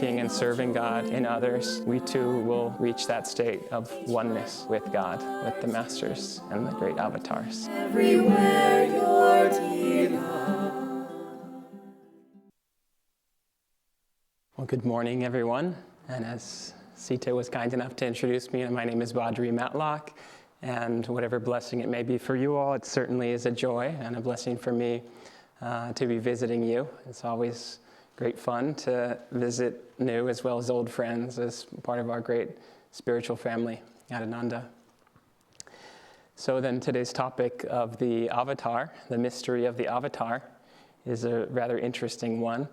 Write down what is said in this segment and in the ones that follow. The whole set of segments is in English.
seeking and serving God in others, we too will reach that state of oneness with God, with the masters and the great avatars. Everywhere your dear love. Well, good morning, everyone. And as Sita was kind enough to introduce me, my name is Badri Matlock. And whatever blessing it may be for you all, it certainly is a joy and a blessing for me to be visiting you. It's always great fun to visit new as well as old friends as part of our great spiritual family at Ananda. So then today's topic of the avatar, the mystery of the avatar, is a rather interesting one.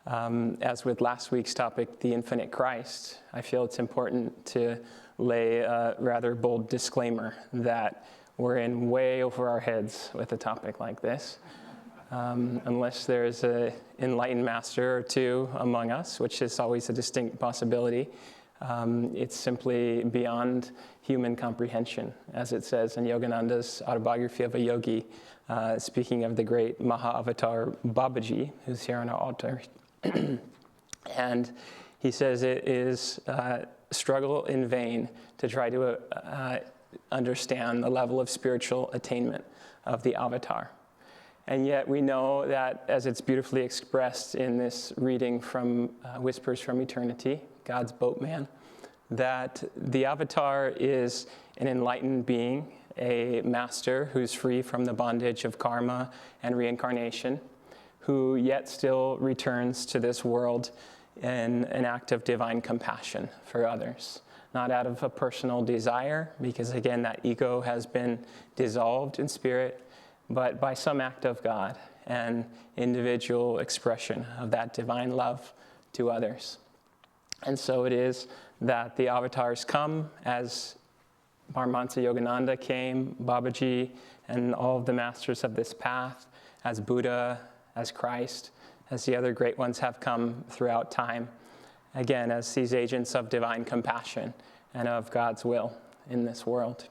As with last week's topic, the infinite Christ, I feel it's important to lay a rather bold disclaimer that we're in way over our heads with a topic like this. Unless there's an enlightened master or two among us, which is always a distinct possibility, it's simply beyond human comprehension, as it says in Yogananda's autobiography of a yogi, speaking of the great Mahavatar Babaji, who's here on our altar. And he says it is struggle in vain to try to understand the level of spiritual attainment of the avatar. And yet we know that, as it's beautifully expressed in this reading from Whispers from Eternity, God's Boatman, that the avatar is an enlightened being, a master who's free from the bondage of karma and reincarnation, who yet still returns to this world in an act of divine compassion for others. Not out of a personal desire, because again, that ego has been dissolved in spirit, but by some act of God and individual expression of that divine love to others. And so it is that the avatars come, as Paramahansa Yogananda came, Babaji, and all of the masters of this path, as Buddha, as Christ, as the other great ones have come throughout time, again, as these agents of divine compassion and of God's will in this world.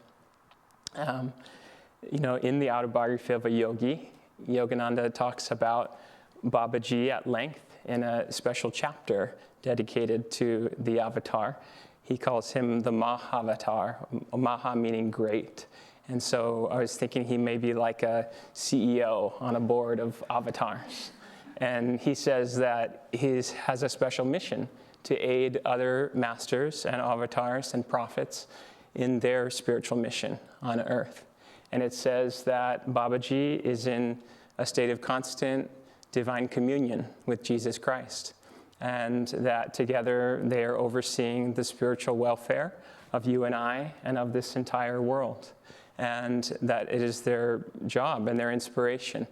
In the autobiography of a yogi, Yogananda talks about Babaji at length in a special chapter dedicated to the avatar. He calls him the Mahavatar, Maha meaning great. And so I was thinking he may be like a CEO on a board of avatars. And he says that he has a special mission to aid other masters and avatars and prophets in their spiritual mission on earth. And it says that Babaji is in a state of constant divine communion with Jesus Christ, and that together they are overseeing the spiritual welfare of you and I and of this entire world, and that it is their job and their inspiration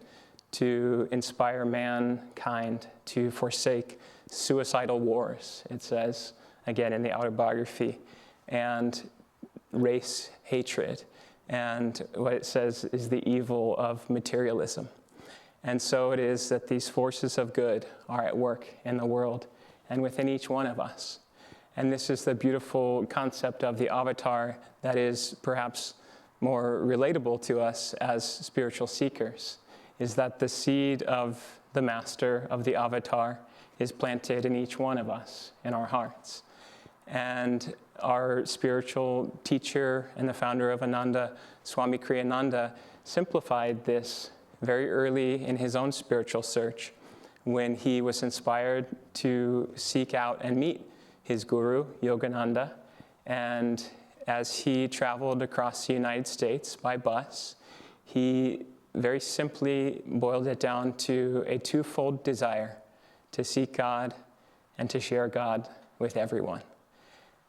to inspire mankind to forsake suicidal wars, it says, again in the autobiography, and race hatred, and what it says is the evil of materialism. And so it is that these forces of good are at work in the world and within each one of us. And this is the beautiful concept of the avatar that is perhaps more relatable to us as spiritual seekers, is that the seed of the master, of the avatar, is planted in each one of us, in our hearts. And our spiritual teacher and the founder of Ananda, Swami Kriyananda, simplified this very early in his own spiritual search when he was inspired to seek out and meet his guru, Yogananda. And as he traveled across the United States by bus, he very simply boiled it down to a twofold desire: to seek God and to share God with everyone.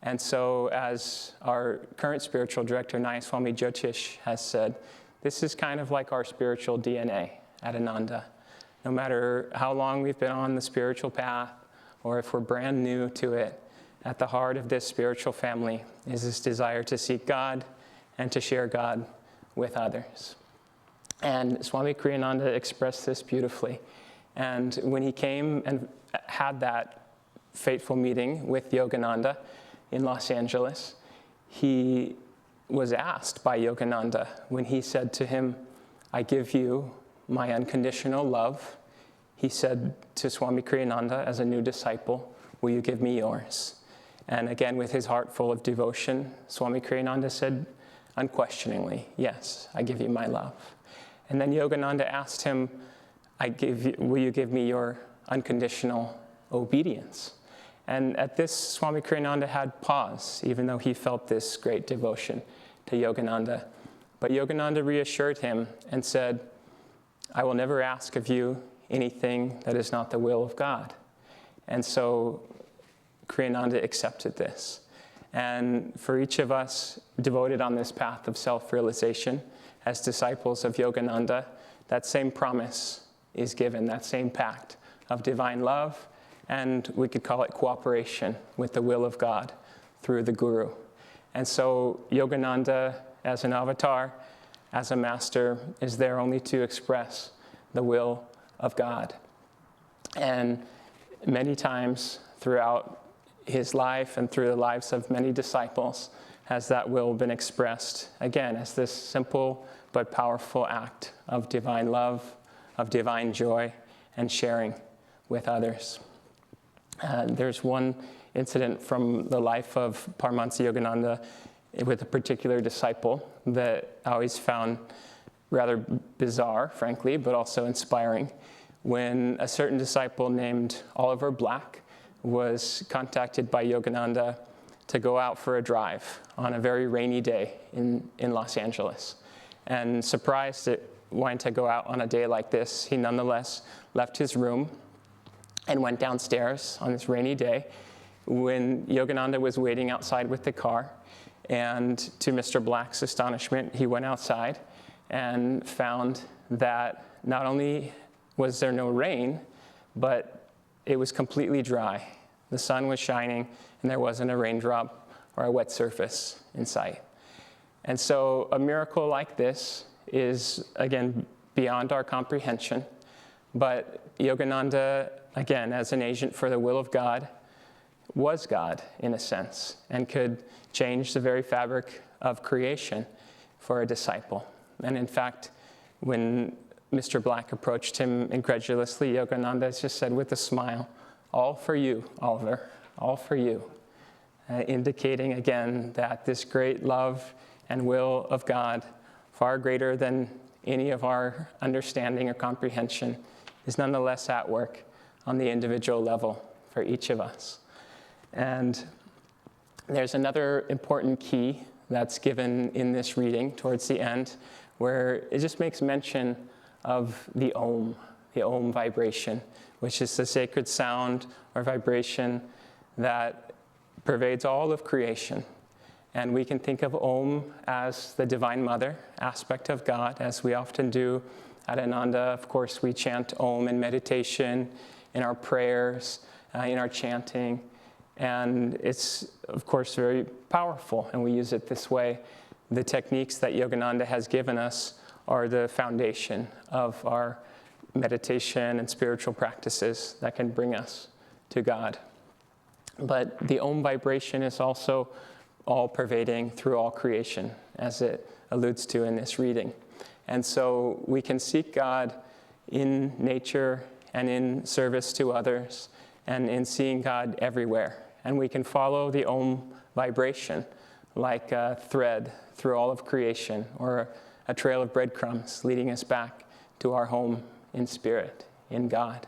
And so, as our current spiritual director, Nayaswami Jyotish, has said, this is kind of like our spiritual DNA at Ananda. No matter how long we've been on the spiritual path, or if we're brand new to it, at the heart of this spiritual family is this desire to seek God and to share God with others. And Swami Kriyananda expressed this beautifully. And when he came and had that fateful meeting with Yogananda in Los Angeles, he was asked by Yogananda when he said to him, "I give you my unconditional love." He said to Swami Kriyananda as a new disciple, will you give me yours? And again, with his heart full of devotion, Swami Kriyananda said unquestioningly, yes, I give you my love. And then Yogananda asked him, will you give me your unconditional obedience? And at this, Swami Kriyananda had pause, even though he felt this great devotion to Yogananda. But Yogananda reassured him and said, I will never ask of you anything that is not the will of God. And so Kriyananda accepted this. And for each of us devoted on this path of self-realization as disciples of Yogananda, that same promise is given, that same pact of divine love, and we could call it cooperation with the will of God through the Guru. And so Yogananda, as an avatar, as a master, is there only to express the will of God. And many times throughout his life and through the lives of many disciples has that will been expressed, again, as this simple but powerful act of divine love, of divine joy, and sharing with others. There's one incident from the life of Paramahansa Yogananda with a particular disciple that I always found rather bizarre, frankly, but also inspiring. When a certain disciple named Oliver Black was contacted by Yogananda to go out for a drive on a very rainy day in Los Angeles. And surprised at wanting to go out on a day like this, he nonetheless left his room and went downstairs on this rainy day when Yogananda was waiting outside with the car. And to Mr. Black's astonishment, he went outside and found that not only was there no rain, but it was completely dry. The sun was shining, and there wasn't a raindrop or a wet surface in sight. And so a miracle like this is, again, beyond our comprehension. But Yogananda, again, as an agent for the will of God, was God, in a sense, and could change the very fabric of creation for a disciple. And in fact, when Mr. Black approached him incredulously, Yogananda just said with a smile, all for you, Oliver, all for you, indicating again that this great love and will of God, far greater than any of our understanding or comprehension, is nonetheless at work on the individual level for each of us. And there's another important key that's given in this reading towards the end, where it just makes mention of the Om vibration, which is the sacred sound or vibration that pervades all of creation. And we can think of Om as the Divine Mother aspect of God, as we often do at Ananda. Of course, we chant Om in meditation, in our prayers, in our chanting. And it's, of course, very powerful, and we use it this way. The techniques that Yogananda has given us are the foundation of our meditation and spiritual practices that can bring us to God. But the Om vibration is also all-pervading through all creation, as it alludes to in this reading. And so we can seek God in nature and in service to others and in seeing God everywhere. And we can follow the Om vibration like a thread through all of creation, or a trail of breadcrumbs leading us back to our home in spirit, in God.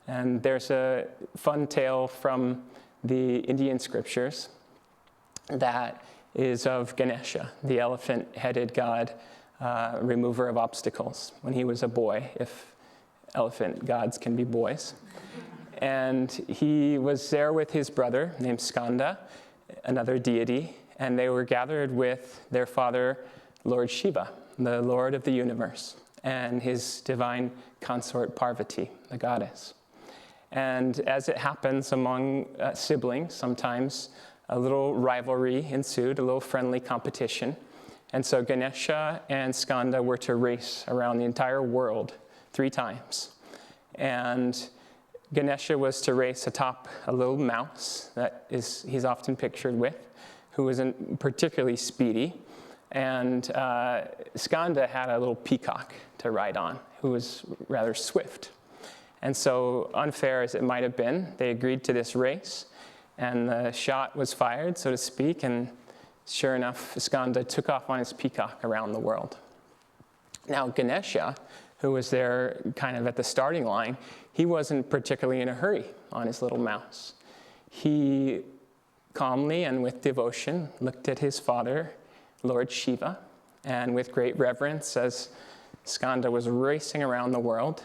And there's a fun tale from the Indian scriptures that is of Ganesha, the elephant-headed god, remover of obstacles, when he was a boy, if elephant gods can be boys. And he was there with his brother named Skanda, another deity, and they were gathered with their father, Lord Shiva, the Lord of the universe, and his divine consort Parvati, the goddess. And as it happens among siblings, sometimes a little rivalry ensued, a little friendly competition. And so Ganesha and Skanda were to race around the entire world 3 times. And Ganesha was to race atop a little mouse that he's often pictured with, who wasn't particularly speedy. And Skanda had a little peacock to ride on, who was rather swift. And so unfair as it might have been, they agreed to this race, and the shot was fired, so to speak, and sure enough, Skanda took off on his peacock around the world. Now Ganesha, who was there kind of at the starting line, he wasn't particularly in a hurry on his little mouse. He calmly and with devotion looked at his father, Lord Shiva, and with great reverence, as Skanda was racing around the world,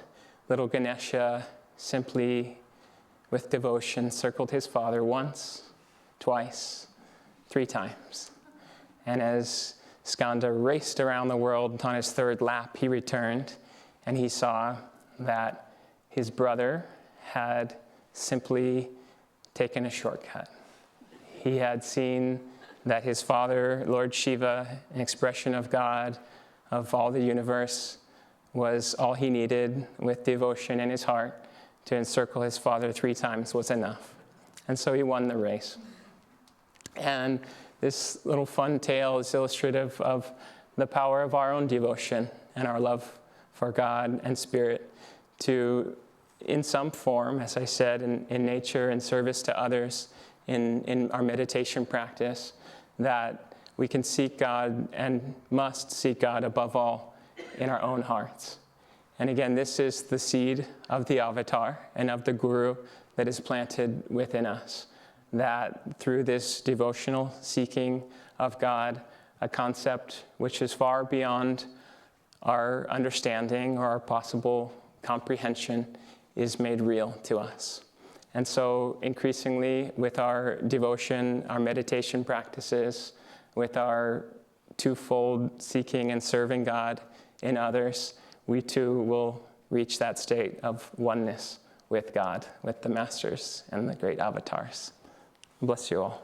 little Ganesha simply, with devotion, circled his father once, twice, 3 times. And as Skanda raced around the world on his 3rd lap, he returned, and he saw that his brother had simply taken a shortcut. He had seen that his father, Lord Shiva, an expression of God, of all the universe, was all he needed with devotion in his heart to encircle his father 3 times was enough. And so he won the race. And this little fun tale is illustrative of the power of our own devotion and our love for God and Spirit to, in some form, as I said, in nature, in service to others, in our meditation practice, that we can seek God and must seek God above all in our own hearts. And again, this is the seed of the avatar and of the guru that is planted within us, that through this devotional seeking of God, a concept which is far beyond our understanding or our possible comprehension is made real to us. And so increasingly with our devotion, our meditation practices, with our twofold seeking and serving God in others, we too will reach that state of oneness with God, with the masters and the great avatars. Bless you all.